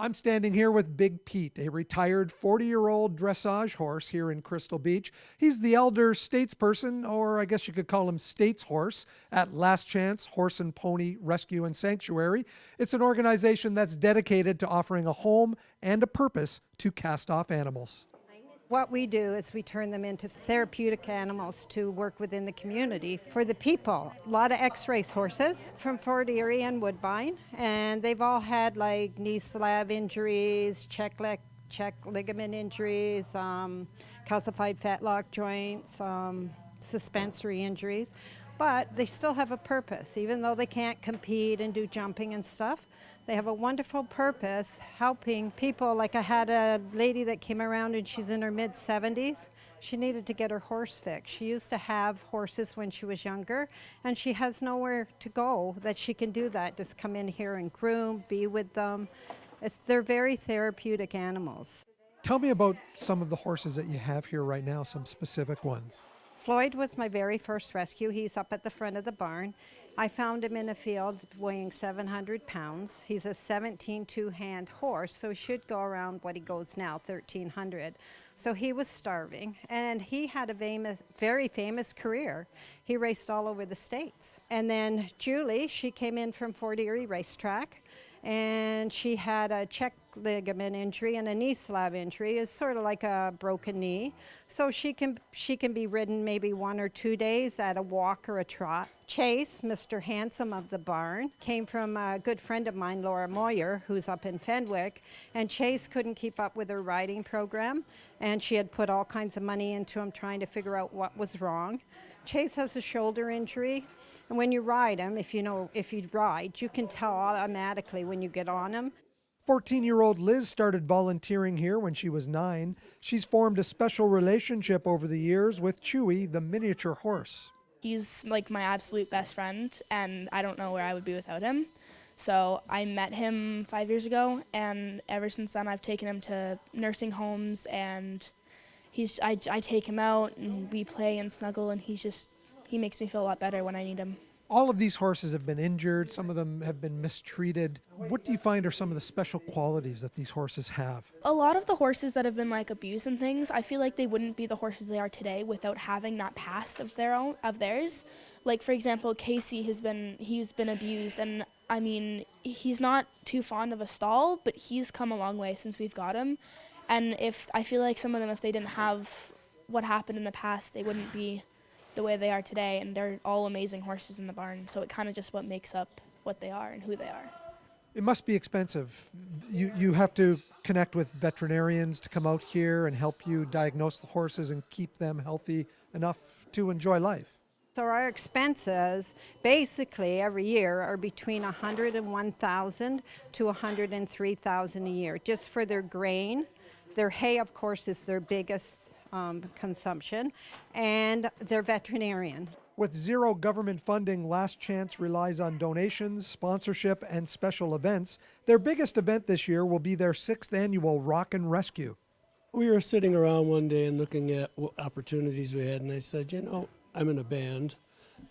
I'm standing here with Big Pete, a retired 40-year-old dressage horse here in Crystal Beach. He's the elder statesperson, or I guess you could call him States Horse, at Last Chance Horse and Pony Rescue and Sanctuary. It's an organization that's dedicated to offering a home and a purpose to cast-off animals. What we do is we turn them into therapeutic animals to work within the community for the people. A lot of ex-race horses from Fort Erie and Woodbine, and they've all had like knee slab injuries, check ligament injuries, calcified fetlock joints, suspensory injuries, but they still have a purpose. Even though they can't compete and do jumping and stuff, they have a wonderful purpose helping people. Like I had a lady that came around and she's in her mid-70s. She needed to get her horse fixed. She used to have horses when she was younger, and she has nowhere to go that she can do that. Just come in here and groom, be with them. They're very therapeutic animals. Tell me about some of the horses that you have here right now, some specific ones. Floyd was my very first rescue. He's up at the front of the barn. I found him in a field weighing 700 pounds. He's a 17 two-hand horse, so he should go around what he goes now, 1,300. So he was starving, and he had a very famous career. He raced all over the States. And then Julie, she came in from Fort Erie Racetrack, and she had a check ligament injury and a knee slab injury. It's sort of like a broken knee. So she can be ridden maybe 1 or 2 days at a walk or a trot. Chase, Mr. Handsome of the barn, came from a good friend of mine, Laura Moyer, who's up in Fenwick, and Chase couldn't keep up with her riding program, and she had put all kinds of money into him trying to figure out what was wrong. Chase has a shoulder injury. And when you ride him, if you ride, you can tell automatically when you get on him. 14-year-old Liz started volunteering here when she was 9. She's formed a special relationship over the years with Chewy, the miniature horse. He's like my absolute best friend, and I don't know where I would be without him. So I met him 5 years ago, and ever since then I've taken him to nursing homes, and I take him out and we play and snuggle, and he makes me feel a lot better when I need him. All of these horses have been injured. Some of them have been mistreated. What do you find are some of the special qualities that these horses have? A lot of the horses that have been like abused and things, I feel like they wouldn't be the horses they are today without having that past of theirs. Like for example, Casey he's been abused, and I mean he's not too fond of a stall, but he's come a long way since we've got him. And I feel like some of them, if they didn't have what happened in the past, they wouldn't be the way they are today, and they're all amazing horses in the barn, so it kind of just what makes up what they are and who they are. It must be expensive. You have to connect with veterinarians to come out here and help you diagnose the horses and keep them healthy enough to enjoy life. So our expenses basically every year are between $101,000 to $103,000 a year, just for their grain. Their hay, of course, is their biggest consumption, and their veterinarian. With zero government funding, Last Chance relies on donations, sponsorship, and special events. Their biggest event this year will be their 6th annual Rock and Rescue. We were sitting around one day and looking at what opportunities we had, and I said, I'm in a band,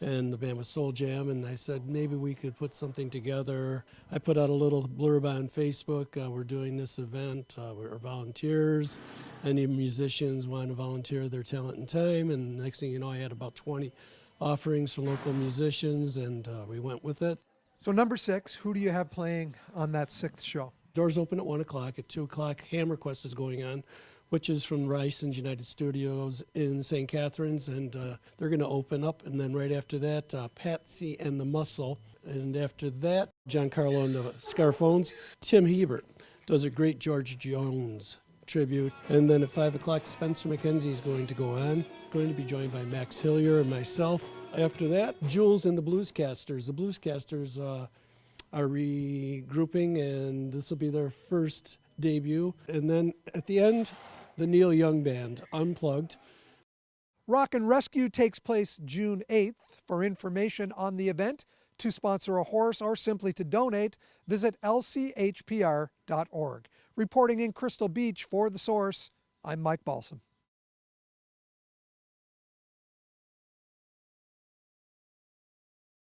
and the band was Soul Jam, and I said maybe we could put something together. I put out a little blurb on Facebook. We're doing this event. We're volunteers. Any musicians want to volunteer their talent and time, and next thing you know, I had about 20 offerings for local musicians, and we went with it. So number 6, who do you have playing on that 6th show? Doors open at 1 o'clock. At 2 o'clock, Ham Request is going on, which is from Rison's United Studios in St. Catharines, and they're going to open up. And then right after that, Patsy and the Muscle. And after that, John Carlo and the Scarphones. Tim Hebert does a great George Jones tribute. And then at 5 o'clock, Spencer McKenzie is going to go on, going to be joined by Max Hillier and myself. After that, Jules and the Bluescasters. The Bluescasters are regrouping, and this will be their first debut. And then at the end, the Neil Young Band, Unplugged. Rock and Rescue takes place June 8th. For information on the event, to sponsor a horse, or simply to donate, visit lchpr.org. Reporting in Crystal Beach for The Source, I'm Mike Balsom.